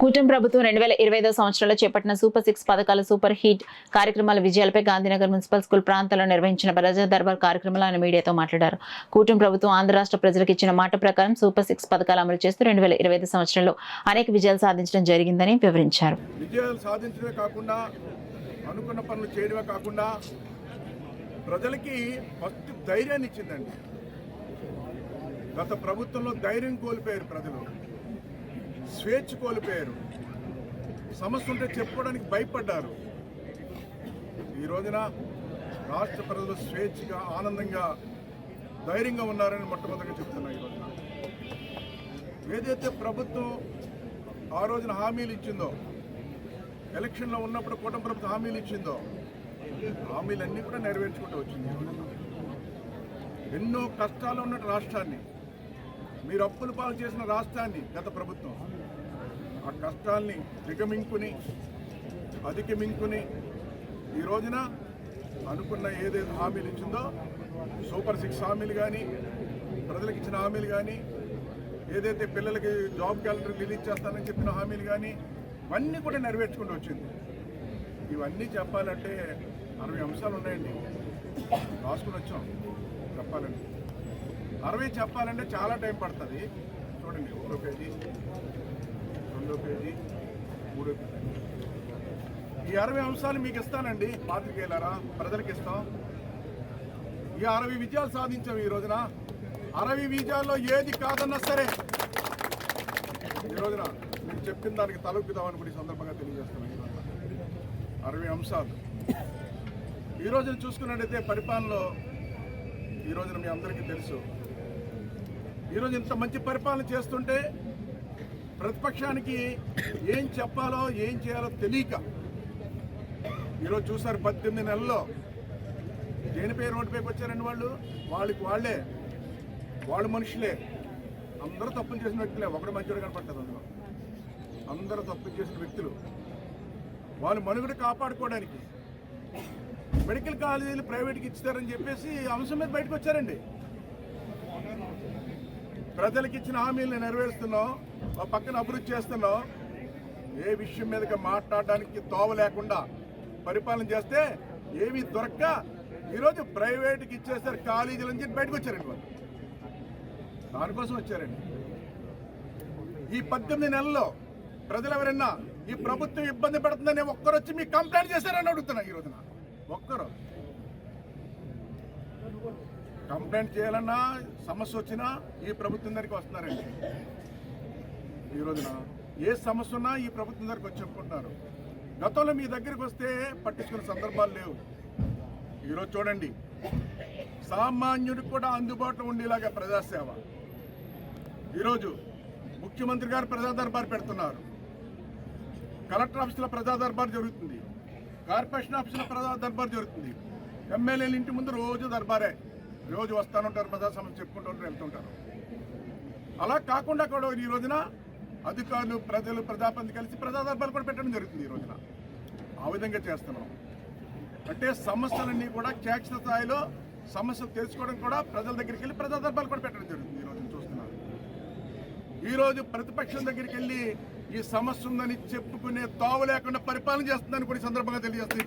కూటమి ప్రభుత్వం 2025 సంవత్సరంలో చేపట్టిన సూపర్ 6 పథకాల సూపర్ హిట్ కార్యక్రమాల విజయాలపై గాంధీనగర్ మున్సిపల్ స్కూల్ ప్రాంతంలో నిర్వహించిన ప్రజా దర్బార్ కార్యక్రమంలో ఆయన మీడియాతో మాట్లాడారు. కూటమి ప్రభుత్వం ఆంధ్ర రాష్ట్ర ప్రజలకు ఇచ్చిన మాట ప్రకారం సూపర్ 6 పథకాలు అమలు చేస్తూ 2025 సంవత్సరంలో అనేక విజయాలు సాధించడం జరిగిందని వివరించారు. విజయాలు సాధించడమే కాకుండా అనుకున్న పనులు చేయడమే కాకుండా ప్రజలకి ఫస్ట్ ధైర్యాన్ని ఇచ్చిందండి. గత ప్రభుత్వంలో ధైర్యం కోల్పోయారు ప్రజలు, స్వేచ్ఛ కోల్పోయారు, సమస్య ఉంటే చెప్పుకోవడానికి భయపడ్డారు. ఈ రోజున రాష్ట్ర ప్రజలు స్వేచ్ఛగా ఆనందంగా ధైర్యంగా ఉన్నారని మొట్టమొదటిగా చెప్తున్నా. ఈ రోజున ఏదైతే ప్రభుత్వం ఆ రోజున హామీలు ఇచ్చిందో, ఎలక్షన్లో ఉన్నప్పుడు కూటమి ప్రభుత్వం హామీలు ఇచ్చిందో, హామీలన్నీ కూడా నెరవేర్చుకుంటూ వచ్చింది. ఎన్నో కష్టాలు ఉన్న రాష్ట్రాన్ని, మీరు అప్పుల పాలు చేసిన రాష్ట్రాన్ని గత ప్రభుత్వం ఆ కష్టాల్ని అధిగమించుకుని ఈ రోజున అనుకున్న ఏదైతే హామీలు ఇచ్చిందో సూపర్ 6 హామీలు కానీ, ప్రజలకు ఇచ్చిన హామీలు కానీ, ఏదైతే పిల్లలకి జాబ్ క్యాలెండర్ రిలీజ్ చేస్తానని చెప్పిన హామీలు కానీ ఇవన్నీ కూడా నెరవేర్చుకుంటూ వచ్చింది. ఇవన్నీ చెప్పాలంటే 60 అంశాలు ఉన్నాయండి, రాసుకుని వచ్చాం. చెప్పాలండి 60 చెప్పాలంటే చాలా టైం పడుతుంది. చూడండి, 1 పేజీ, 2 పేజీ, 3 పేజీ. ఈ 60 అంశాలు మీకు ఇస్తానండి, పాత్రికేయులారా, ప్రజలకు ఇస్తాం. ఈ 60 విజయాలు సాధించాం. ఈ రోజున 60 విజయాల్లో ఏది కాదన్నా సరే ఈ రోజున మీరు చెప్పిన దానికి తలొక్కుదామని కూడా ఈ సందర్భంగా తెలియజేస్తున్నాం. ఈ రోజున 60 అంశాలు. ఈ రోజున చూసుకున్నట్టయితే పరిపాలనలో ఈ రోజున మీ అందరికీ తెలుసు, ఈరోజు ఇంత మంచి పరిపాలన చేస్తుంటే ప్రతిపక్షానికి ఏం చెప్పాలో ఏం చేయాలో తెలియక ఈరోజు చూసారు 18 నెలల్లో దేనిపై రోడ్డుపైకి వచ్చారండి. వాళ్ళు మనుషులే, అందరూ తప్పులు చేసిన వ్యక్తులే, ఒకడు మంచివాడు కనపడుతుంది. అందులో అందరూ తప్పులు చేసిన వ్యక్తులు. వాళ్ళు మనుగడ కాపాడుకోవడానికి మెడికల్ కాలేజీలు ప్రైవేట్కి ఇచ్చారని చెప్పేసి అంశం మీద బయటకు వచ్చారండి. ప్రజలకు ఇచ్చిన హామీలను నెరవేరుస్తున్నాం, ఒక పక్కన అభివృద్ధి చేస్తున్నాం. ఏ విషయం మీదగా మాట్లాడడానికి తోవ లేకుండా పరిపాలన చేస్తే ఏమీ దొరక్క ఈరోజు ప్రైవేట్కి ఇచ్చేసారు కాలేజీలు అని చెప్పి బయటకు వచ్చారండి. వాళ్ళు దానికోసం వచ్చారండి. ఈ 18 నెలల్లో ప్రజలు ఎవరైనా ఈ ప్రభుత్వం ఇబ్బంది పడుతుందని ఒక్కరు వచ్చి మీకు కంప్లైంట్ చేశారని అడుగుతున్నా. ఈ రోజున ఒక్కరు కంప్లైంట్ చేయాలన్నా, సమస్య వచ్చినా ఈ ప్రభుత్వం దగ్గరికి వస్తున్నారండి. ఈ రోజున ఏ సమస్య ఉన్నా ఈ ప్రభుత్వం దగ్గరికి వచ్చి చెప్పుకుంటున్నారు. గతంలో మీ దగ్గరికి వస్తే పట్టించుకునే సందర్భాలు లేవు. ఈరోజు చూడండి, సామాన్యుడికి కూడా అందుబాటులో ఉండేలాగా ప్రజాసేవ. ఈరోజు ముఖ్యమంత్రి గారు ప్రజా దర్బార్ పెడుతున్నారు, కలెక్టర్ ఆఫీసులో ప్రజా దర్బార్ జరుగుతుంది, కార్పొరేషన్ ఆఫీసులో ప్రజా దర్బార్ జరుగుతుంది, ఎమ్మెల్యేల ఇంటి ముందు రోజు దర్బారే, రోజు వస్తానుంటారు, ప్రజా సమస్య చెప్పుకుంటూ ఉంటారు, వెళ్తుంటారు. అలా కాకుండా కూడా ఈ రోజున అధికారులు, ప్రజలు, ప్రజాప్రతినిధులు కలిసి ప్రజా దర్బార్లు కూడా పెట్టడం జరుగుతుంది. ఈ రోజున ఆ విధంగా చేస్తున్నాం. అంటే సమస్యలన్నీ కూడా క్షేత్ర స్థాయిలో సమస్యలు తెలుసుకోవడం కూడా ప్రజల దగ్గరికి వెళ్ళి ప్రజా దర్బార్లు కూడా పెట్టడం జరుగుతుంది. ఈ రోజు చూస్తున్నారు. ఈరోజు ప్రతిపక్షం దగ్గరికి వెళ్ళి ఈ సమస్య ఉందని చెప్పుకునే తావు లేకుండా పరిపాలన చేస్తుందని కూడా ఈ సందర్భంగా తెలియజేస్తుంది.